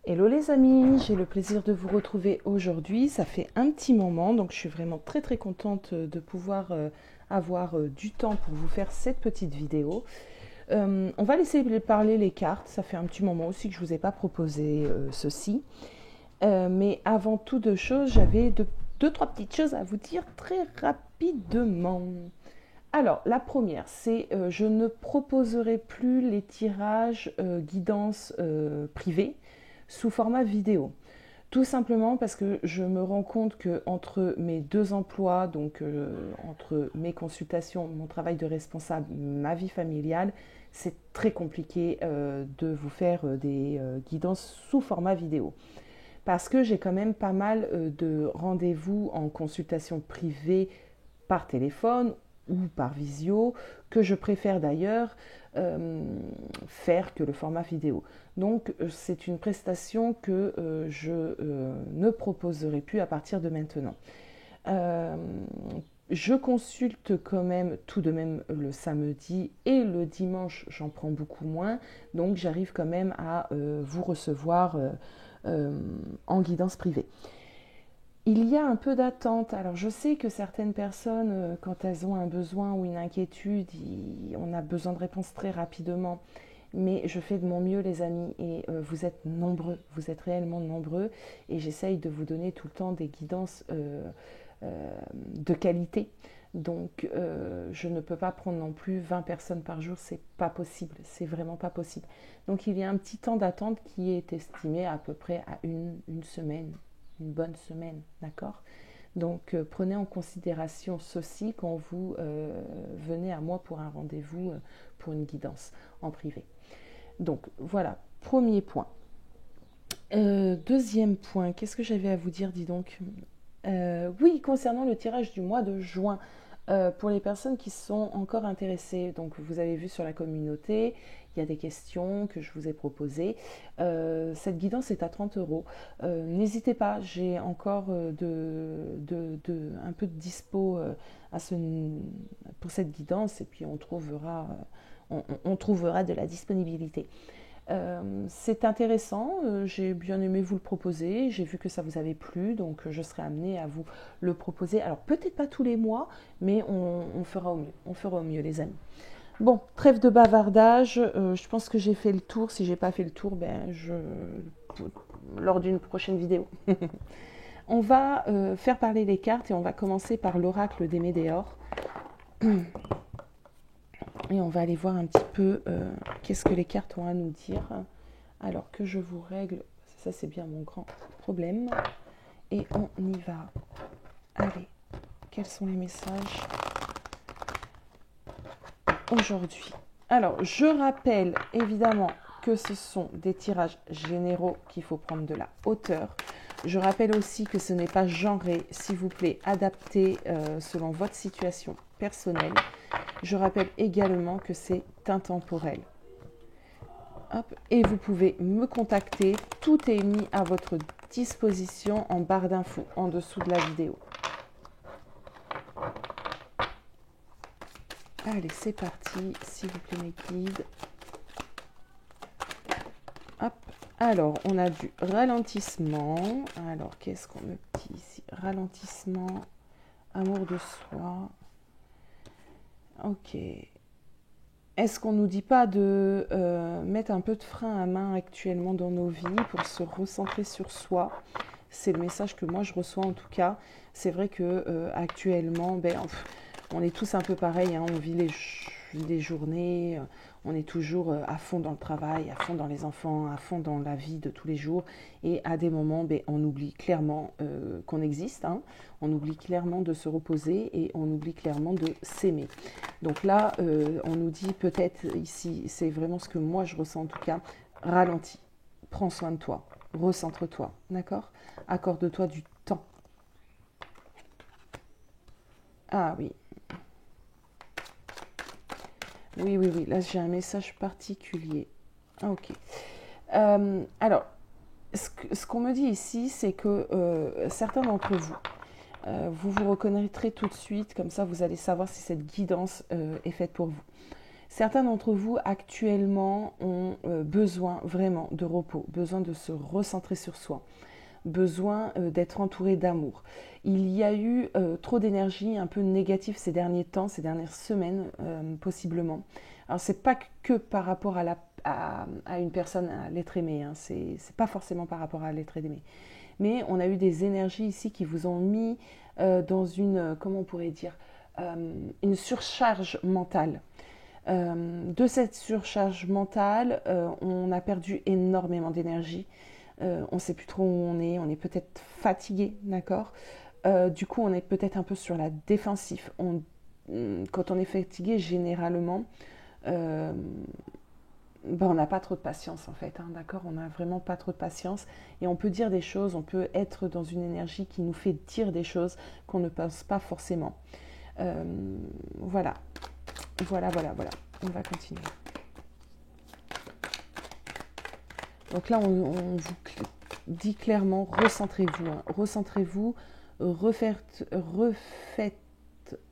Hello les amis, j'ai le plaisir de vous retrouver aujourd'hui. Ça fait un petit moment, donc je suis vraiment très contente de pouvoir avoir du temps pour vous faire cette petite vidéo. On va laisser parler les cartes, ça fait un petit moment aussi que je ne vous ai pas proposé ceci. Mais avant toute chose, j'avais deux, trois petites choses à vous dire très rapidement. Alors, la première, c'est je ne proposerai plus les tirages guidance privés sous format vidéo. Tout simplement parce que je me rends compte que entre mes deux emplois, donc entre mes consultations, mon travail de responsable, ma vie familiale, c'est très compliqué de vous faire des guidances sous format vidéo. Parce que j'ai quand même pas mal de rendez-vous en consultation privée par téléphone ou par visio, que je préfère d'ailleurs faire que le format vidéo. Donc c'est une prestation que je ne proposerai plus à partir de maintenant. Euh, je consulte quand même tout de même le samedi et le dimanche, j'en prends beaucoup moins, donc j'arrive quand même à vous recevoir en guidance privée. Il y a un peu d'attente. Alors je sais que certaines personnes, quand elles ont un besoin ou une inquiétude, on a besoin de réponses très rapidement. Mais je fais de mon mieux les amis et vous êtes nombreux, vous êtes réellement nombreux et j'essaye de vous donner tout le temps des guidances de qualité. Donc je ne peux pas prendre non plus 20 personnes par jour, c'est pas possible, c'est vraiment pas possible. Donc il y a un petit temps d'attente qui est estimé à peu près à une semaine, une bonne semaine, d'accord? Donc prenez en considération ceci quand vous venez à moi pour un rendez-vous, pour une guidance en privé. Donc voilà, premier point. Deuxième point, qu'est-ce que j'avais à vous dire, dis donc? Oui, concernant le tirage du mois de juin, pour les personnes qui sont encore intéressées, donc vous avez vu sur la communauté, il y a des questions que je vous ai proposées. Cette guidance est à 30 euros. N'hésitez pas, j'ai encore un peu de dispo pour cette guidance et puis on trouvera de la disponibilité. C'est intéressant, j'ai bien aimé vous le proposer, j'ai vu que ça vous avait plu, donc je serai amenée à vous le proposer. Alors peut-être pas tous les mois, mais on fera au mieux, on fera au mieux les amis. Bon, trêve de bavardage, je pense que j'ai fait le tour. Si j'ai pas fait le tour, lors d'une prochaine vidéo. On va faire parler les cartes et on va commencer par l'oracle des Médéors. Et on va aller voir un petit peu qu'est-ce que les cartes ont à nous dire. Alors que je vous règle, ça c'est bien mon grand problème. Et on y va. Allez, quels sont les messages aujourd'hui? Alors, je rappelle évidemment que ce sont des tirages généraux, qu'il faut prendre de la hauteur. Je rappelle aussi que ce n'est pas genré, s'il vous plaît, adapté selon votre situation personnelle. Je rappelle également que c'est intemporel. Hop, et vous pouvez me contacter, tout est mis à votre disposition en barre d'infos en dessous de la vidéo. Allez, c'est parti, s'il vous plaît mes guides. Hop, alors on a du ralentissement. Alors qu'est-ce qu'on me dit ici? Ralentissement, amour de soi. Ok. Est-ce qu'on ne nous dit pas de mettre un peu de frein à main actuellement dans nos vies pour se recentrer sur soi? C'est le message que moi je reçois en tout cas. C'est vrai que actuellement, on est tous un peu pareil, hein, on vit les journées, on est toujours à fond dans le travail, à fond dans les enfants, à fond dans la vie de tous les jours. Et à des moments, on oublie clairement qu'on existe, hein, on oublie clairement de se reposer et on oublie clairement de s'aimer. Donc là, on nous dit peut-être ici, c'est vraiment ce que moi je ressens en tout cas, ralentis, prends soin de toi, recentre-toi, d'accord? Accorde-toi du temps. Ah oui. Oui, là j'ai un message particulier. Ah, ok. Alors, ce qu'on me dit ici, c'est que certains d'entre vous, vous vous reconnaîtrez tout de suite, comme ça vous allez savoir si cette guidance est faite pour vous. Certains d'entre vous actuellement ont besoin vraiment de repos, besoin de se recentrer sur soi, besoin d'être entouré d'amour. Il y a eu trop d'énergie un peu négative ces derniers temps, ces dernières semaines possiblement. Alors c'est pas que par rapport à une personne, à l'être aimé, hein. C'est pas forcément par rapport à l'être aimé. Mais on a eu des énergies ici qui vous ont mis dans une, comment on pourrait dire, une surcharge mentale. De cette surcharge mentale, on a perdu énormément d'énergie. On ne sait plus trop où on est peut-être fatigué, d'accord. Du coup, on est peut-être un peu sur la défensive. Quand on est fatigué, généralement, euh, on n'a pas trop de patience en fait, hein, d'accord. On n'a vraiment pas trop de patience et on peut dire des choses, on peut être dans une énergie qui nous fait dire des choses qu'on ne pense pas forcément. Voilà, voilà. On va continuer. Donc là, on vous dit clairement, recentrez-vous. Hein. Recentrez-vous, refaites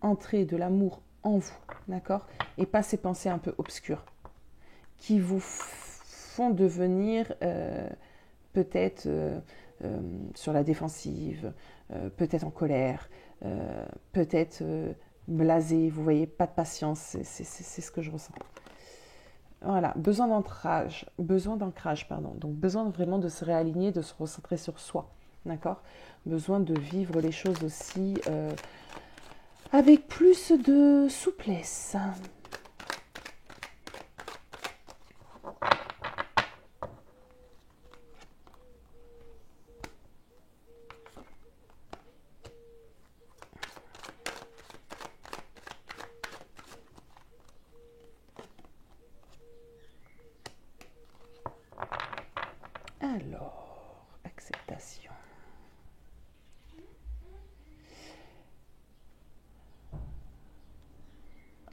entrer de l'amour en vous, d'accord. Et pas ces pensées un peu obscures qui vous font devenir peut-être sur la défensive, peut-être en colère, peut-être blasé, vous voyez, pas de patience, c'est ce que je ressens. Voilà, besoin d'ancrage, pardon. Donc besoin vraiment de se réaligner, de se recentrer sur soi, d'accord. Besoin de vivre les choses aussi avec plus de souplesse. Alors, acceptation.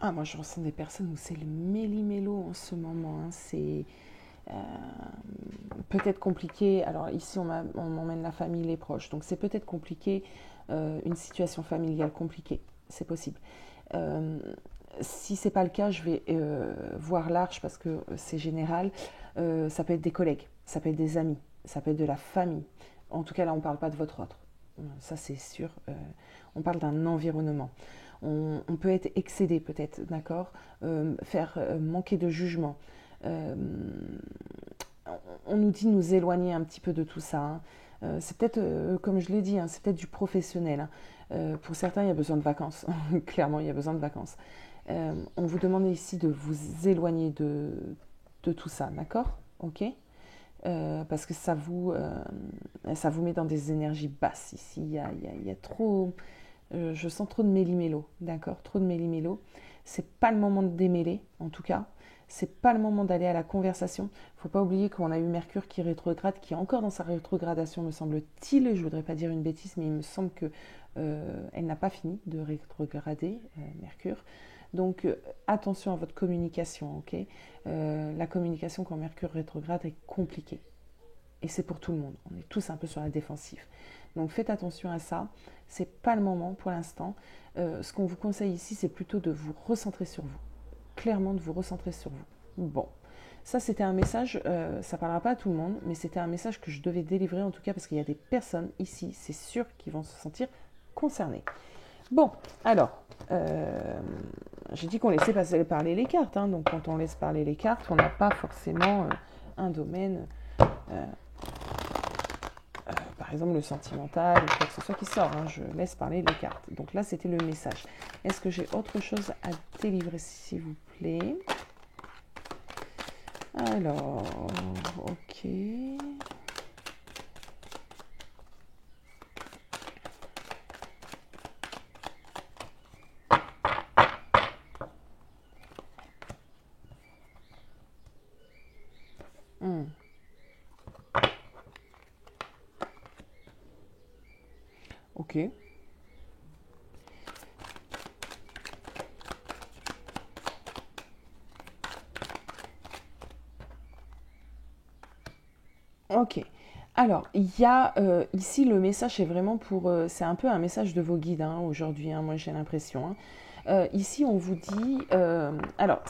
Ah, moi je ressens des personnes où c'est le méli-mélo en ce moment. Hein. C'est peut-être compliqué. Alors ici on m'emmène la famille, les proches. Donc c'est peut-être compliqué, une situation familiale compliquée. C'est possible. Si c'est pas le cas, je vais voir large parce que c'est général. Ça peut être des collègues, ça peut être des amis, ça peut être de la famille. En tout cas là on ne parle pas de votre autre. Ça c'est sûr. On parle d'un environnement. On peut être excédé peut-être, d'accord, faire manquer de jugement. Euh, on nous dit nous éloigner un petit peu de tout ça. Hein. C'est peut-être, comme je l'ai dit, hein, c'est peut-être du professionnel. Hein. Pour certains, il y a besoin de vacances. Clairement, il y a besoin de vacances. On vous demande ici de vous éloigner de tout ça, d'accord. Ok. Parce que ça vous met dans des énergies basses ici. Il y a trop... je sens trop de méli-mélo, d'accord. Trop de méli-mélo. C'est pas le moment de démêler, en tout cas. C'est pas le moment d'aller à la conversation. Il ne faut pas oublier qu'on a eu Mercure qui rétrograde, qui est encore dans sa rétrogradation, me semble-t-il. Je ne voudrais pas dire une bêtise, mais il me semble que elle n'a pas fini de rétrograder, Mercure. Donc attention à votre communication, ok. La communication quand Mercure rétrograde est compliquée. Et c'est pour tout le monde. On est tous un peu sur la défensive. Donc faites attention à ça. C'est pas le moment pour l'instant. Ce qu'on vous conseille ici, c'est plutôt de vous recentrer sur vous. Clairement de vous recentrer sur vous. Bon, ça c'était un message, ça parlera pas à tout le monde, mais c'était un message que je devais délivrer en tout cas parce qu'il y a des personnes ici, c'est sûr, qui vont se sentir concernées. Bon, alors, j'ai dit qu'on laissait parler les cartes, hein, donc quand on laisse parler les cartes, on n'a pas forcément un domaine, par exemple le sentimental ou quoi que ce soit qui sort, hein, je laisse parler les cartes. Donc là c'était le message. Est-ce que j'ai autre chose à délivrer s'il vous plaît? Alors, ok. Ok. Ok. Alors, il y a ici le message est vraiment pour. C'est un peu un message de vos guides hein, aujourd'hui, hein, moi j'ai l'impression. Hein. Ici, on vous dit... alors,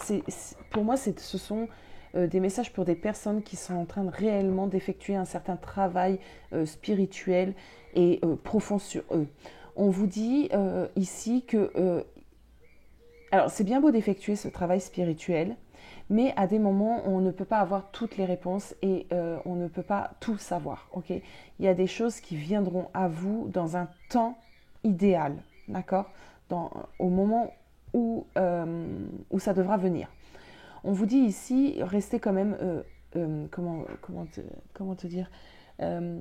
pour moi, ce sont des messages pour des personnes qui sont en train de réellement d'effectuer un certain travail spirituel et profond sur eux. On vous dit ici que... alors, c'est bien beau d'effectuer ce travail spirituel, mais à des moments, on ne peut pas avoir toutes les réponses et on ne peut pas tout savoir. Ok, il y a des choses qui viendront à vous dans un temps idéal, d'accord, au moment où ça devra venir. On vous dit ici, restez quand même, comment te dire, euh,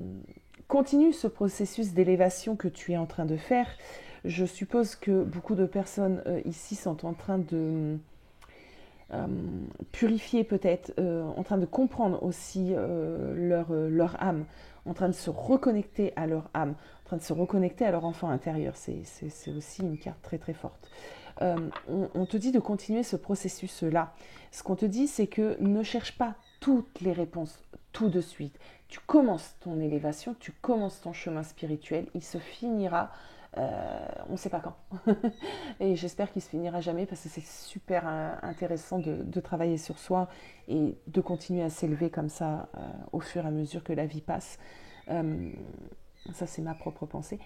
continue ce processus d'élévation que tu es en train de faire. Je suppose que beaucoup de personnes ici sont en train de purifier peut-être, en train de comprendre aussi leur âme, en train de se reconnecter à leur âme, en train de se reconnecter à leur enfant intérieur. C'est aussi une carte très très forte. On te dit de continuer ce processus-là. Ce qu'on te dit, c'est que ne cherche pas toutes les réponses tout de suite. Tu commences ton élévation, tu commences ton chemin spirituel, il se finira, on ne sait pas quand. Et j'espère qu'il se finira jamais parce que c'est super intéressant de travailler sur soi et de continuer à s'élever comme ça au fur et à mesure que la vie passe. Ça, c'est ma propre pensée.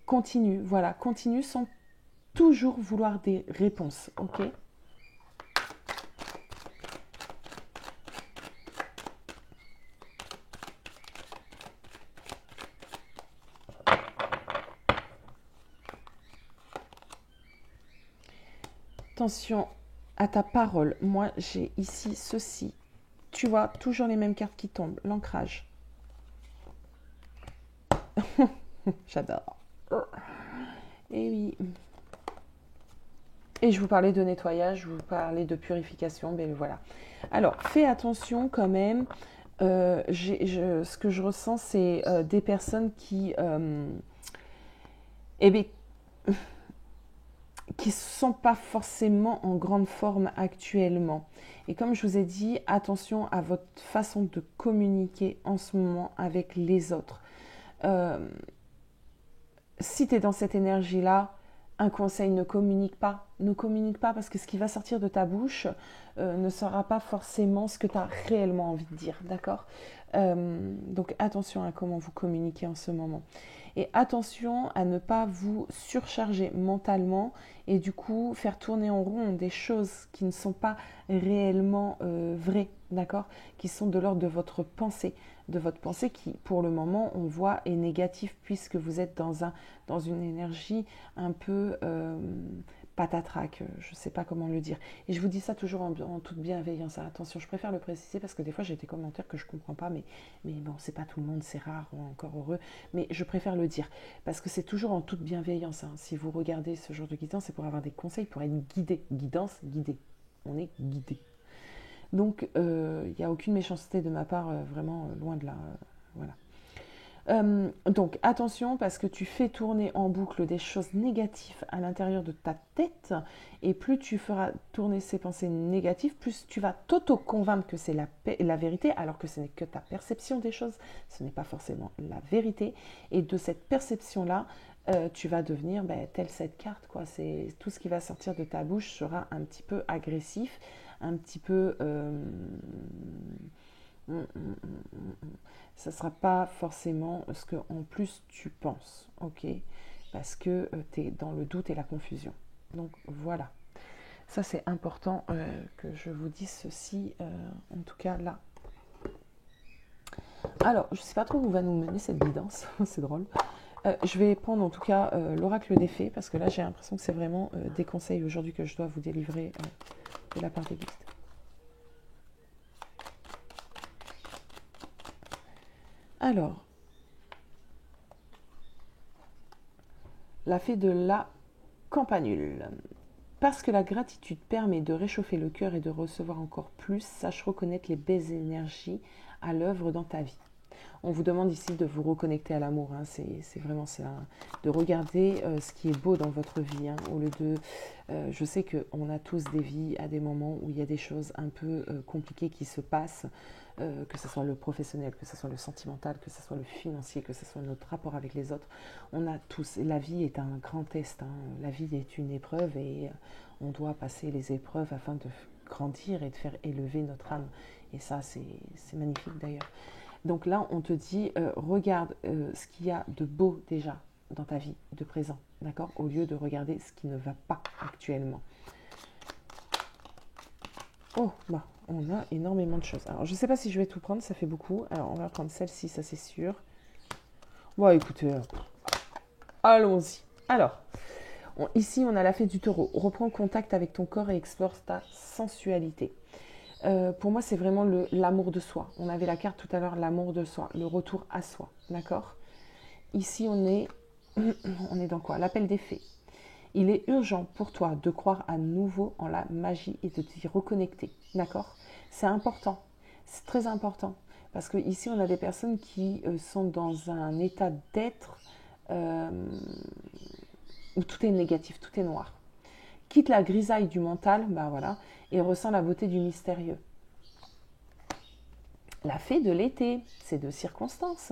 Continue, voilà, continue sans toujours vouloir des réponses, ok? Attention à ta parole. Moi, j'ai ici ceci. Tu vois, toujours les mêmes cartes qui tombent. L'ancrage. J'adore. Et oui. Et je vous parlais de nettoyage, je vous parlais de purification, mais voilà. Alors, fais attention quand même. Ce que je ressens, c'est des personnes eh bien, qui ne sont pas forcément en grande forme actuellement. Et comme je vous ai dit, attention à votre façon de communiquer en ce moment avec les autres. Si tu es dans cette énergie-là, un conseil, ne communique pas. Ne communique pas parce que ce qui va sortir de ta bouche ne sera pas forcément ce que tu as réellement envie de dire, d'accord? Donc attention à comment vous communiquez en ce moment. Et attention à ne pas vous surcharger mentalement et du coup faire tourner en rond des choses qui ne sont pas réellement vraies, d'accord? Qui sont de l'ordre de votre pensée qui, pour le moment, on voit est négative puisque vous êtes dans une énergie un peu patatrac, je ne sais pas comment le dire. Et je vous dis ça toujours en toute bienveillance. Attention, je préfère le préciser parce que des fois j'ai des commentaires que je ne comprends pas, mais bon, c'est pas tout le monde, c'est rare, encore heureux. Mais je préfère le dire parce que c'est toujours en toute bienveillance. Hein. Si vous regardez ce genre de guidance, c'est pour avoir des conseils, pour être guidé. Guidance, guidé. On est guidé. Donc, il n'y a aucune méchanceté de ma part, vraiment loin de là. Voilà. Donc, attention parce que tu fais tourner en boucle des choses négatives à l'intérieur de ta tête et plus tu feras tourner ces pensées négatives, plus tu vas t'auto-convaincre que c'est la vérité alors que ce n'est que ta perception des choses, ce n'est pas forcément la vérité. Et de cette perception-là, tu vas devenir telle cette carte, quoi. C'est tout ce qui va sortir de ta bouche sera un petit peu agressif, un petit peu ça ne sera pas forcément ce que en plus tu penses, ok? Parce que tu es dans le doute et la confusion. Donc voilà, ça c'est important que je vous dise ceci, en tout cas là. Alors, je ne sais pas trop où va nous mener cette guidance, c'est drôle. Je vais prendre en tout cas l'oracle des fées, parce que là j'ai l'impression que c'est vraiment des conseils aujourd'hui que je dois vous délivrer de la part des guides. Alors, la fée de la campanule. Parce que la gratitude permet de réchauffer le cœur et de recevoir encore plus, sache reconnaître les belles énergies à l'œuvre dans ta vie. On vous demande ici de vous reconnecter à l'amour, hein. C'est vraiment ça, hein. De regarder ce qui est beau dans votre vie, hein, au lieu de... je sais qu'on a tous des vies à des moments où il y a des choses un peu compliquées qui se passent, que ce soit le professionnel, que ce soit le sentimental, que ce soit le financier, que ce soit notre rapport avec les autres. On a tous... La vie est un grand test, hein. La vie est une épreuve et on doit passer les épreuves afin de grandir et de faire élever notre âme. Et ça, c'est magnifique d'ailleurs. Donc là, on te dit, regarde ce qu'il y a de beau déjà dans ta vie, de présent, d'accord? Au lieu de regarder ce qui ne va pas actuellement. Oh, bah, on a énormément de choses. Alors, je ne sais pas si je vais tout prendre, ça fait beaucoup. Alors, on va prendre celle-ci, ça c'est sûr. Bon, écoutez, allons-y. Alors, ici, on a la fée du taureau. Reprends contact avec ton corps et explore ta sensualité. Pour moi, c'est vraiment l'amour de soi. On avait la carte tout à l'heure, l'amour de soi, le retour à soi, d'accord? Ici, on est dans quoi? L'appel des fées. Il est urgent pour toi de croire à nouveau en la magie et de t'y reconnecter, d'accord? C'est important, c'est très important. Parce que ici, on a des personnes qui sont dans un état d'être où tout est négatif, tout est noir. Quitte la grisaille du mental, bah voilà, et ressent la beauté du mystérieux. La fée de l'été, c'est de circonstances.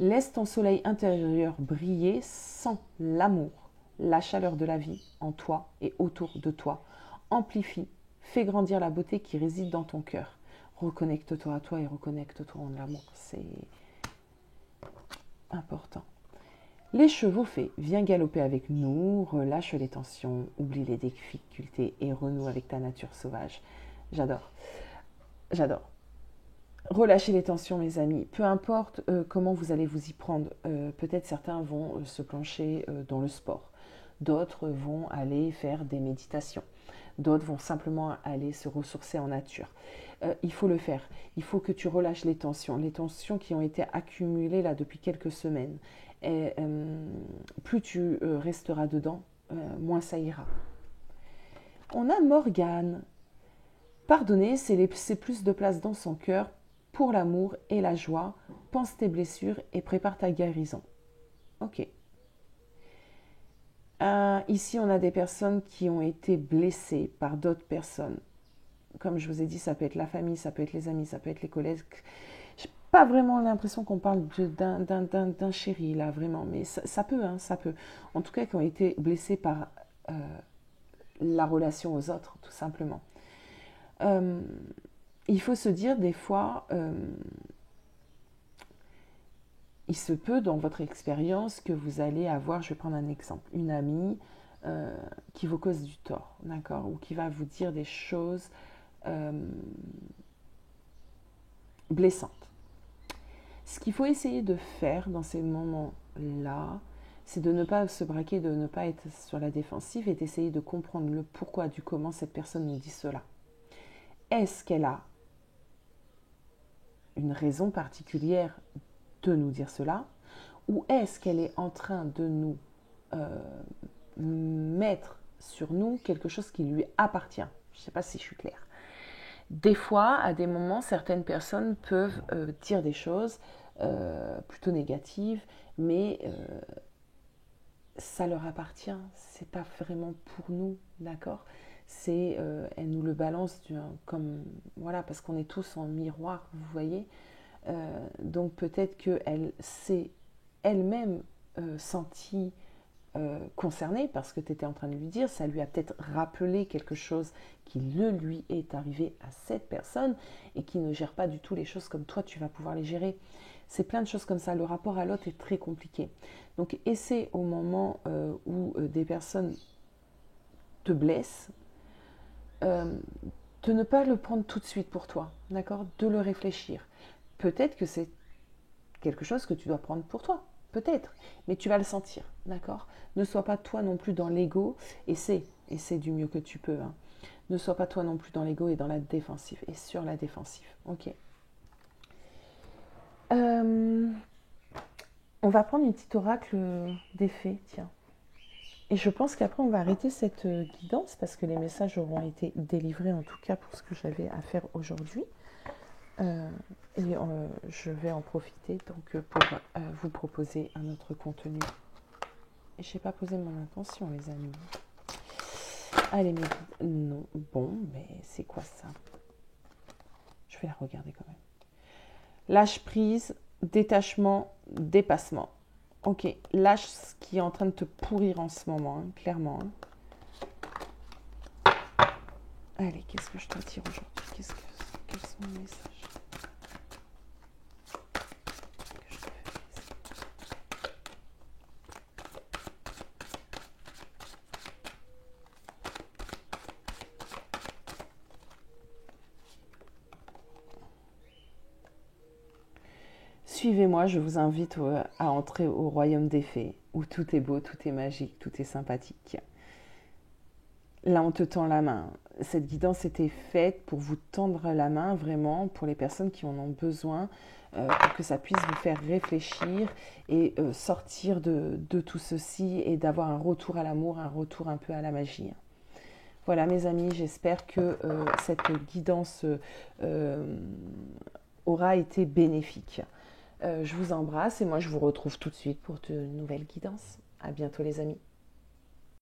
Laisse ton soleil intérieur briller sans l'amour, la chaleur de la vie en toi et autour de toi. Amplifie, fais grandir la beauté qui réside dans ton cœur. Reconnecte-toi à toi et reconnecte-toi en l'amour, c'est important. Les chevaux fées, viens galoper avec nous, relâche les tensions, oublie les difficultés et renoue avec ta nature sauvage. J'adore, j'adore. Relâchez les tensions, mes amis. Peu importe comment vous allez vous y prendre. Peut-être certains vont se plancher dans le sport. D'autres vont aller faire des méditations. D'autres vont simplement aller se ressourcer en nature. Il faut le faire. Il faut que tu relâches les tensions qui ont été accumulées là depuis quelques semaines. Et, plus tu resteras dedans, moins ça ira. On a Morgane. Pardonner, c'est plus de place dans son cœur pour l'amour et la joie. Pense tes blessures et prépare ta guérison. Ok. Ici, on a des personnes qui ont été blessées par d'autres personnes. Comme je vous ai dit, ça peut être la famille, ça peut être les amis, ça peut être les collègues. J'ai pas vraiment l'impression qu'on parle d'un chéri, là, vraiment. Mais ça peut, hein, ça peut. En tout cas, qui ont été blessés par la relation aux autres, tout simplement. Il faut se dire des fois, il se peut dans votre expérience que vous allez avoir, je vais prendre un exemple, une amie qui vous cause du tort, d'accord, ou qui va vous dire des choses blessantes. Ce qu'il faut essayer de faire dans ces moments-là, c'est de ne pas se braquer, de ne pas être sur la défensive et d'essayer de comprendre le pourquoi du comment cette personne nous dit cela. Est-ce qu'elle a une raison particulière de nous dire cela, ou est-ce qu'elle est en train de nous mettre sur nous quelque chose qui lui appartient? Je ne sais pas si je suis claire. Des fois, à des moments, certaines personnes peuvent dire des choses plutôt négatives, mais ça leur appartient, c'est pas vraiment pour nous, d'accord? C'est, elle nous le balance comme, voilà, parce qu'on est tous en miroir, vous voyez. Donc peut-être qu'elle s'est elle-même sentie concernée parce que tu étais en train de lui dire, ça lui a peut-être rappelé quelque chose qui lui est arrivé à cette personne et qui ne gère pas du tout les choses comme toi tu vas pouvoir les gérer. C'est plein de choses comme ça. Le rapport à l'autre est très compliqué. Donc essaie au moment où des personnes te blessent, de ne pas le prendre tout de suite pour toi, d'accord? De le réfléchir. Peut-être que c'est quelque chose que tu dois prendre pour toi, peut-être, mais tu vas le sentir, d'accord? Ne sois pas toi non plus dans l'ego, essaie du mieux que tu peux, hein. Ne sois pas toi non plus dans l'ego et dans la défensive, et sur la défensive, ok? On va prendre une petite oracle des fées, tiens. Et je pense qu'après, on va arrêter cette guidance parce que les messages auront été délivrés, en tout cas pour ce que j'avais à faire aujourd'hui. Je vais en profiter donc pour vous proposer un autre contenu. Et je n'ai pas posé mon intention, les amis. Allez, mais non, bon, mais c'est quoi ça? Je vais la regarder quand même. Lâche prise, détachement, dépassement. Ok, lâche ce qui est en train de te pourrir en ce moment, hein, clairement. Hein. Allez, qu'est-ce que je te dire aujourd'hui? Quels sont les messages? Suivez-moi, je vous invite à entrer au royaume des fées, où tout est beau, tout est magique, tout est sympathique. Là, on te tend la main. Cette guidance était faite pour vous tendre la main, vraiment, pour les personnes qui en ont besoin, pour que ça puisse vous faire réfléchir et sortir de tout ceci et d'avoir un retour à l'amour, un retour un peu à la magie. Voilà, mes amis, j'espère que cette guidance aura été bénéfique. Je vous embrasse et moi je vous retrouve tout de suite pour de nouvelles guidances. À bientôt les amis.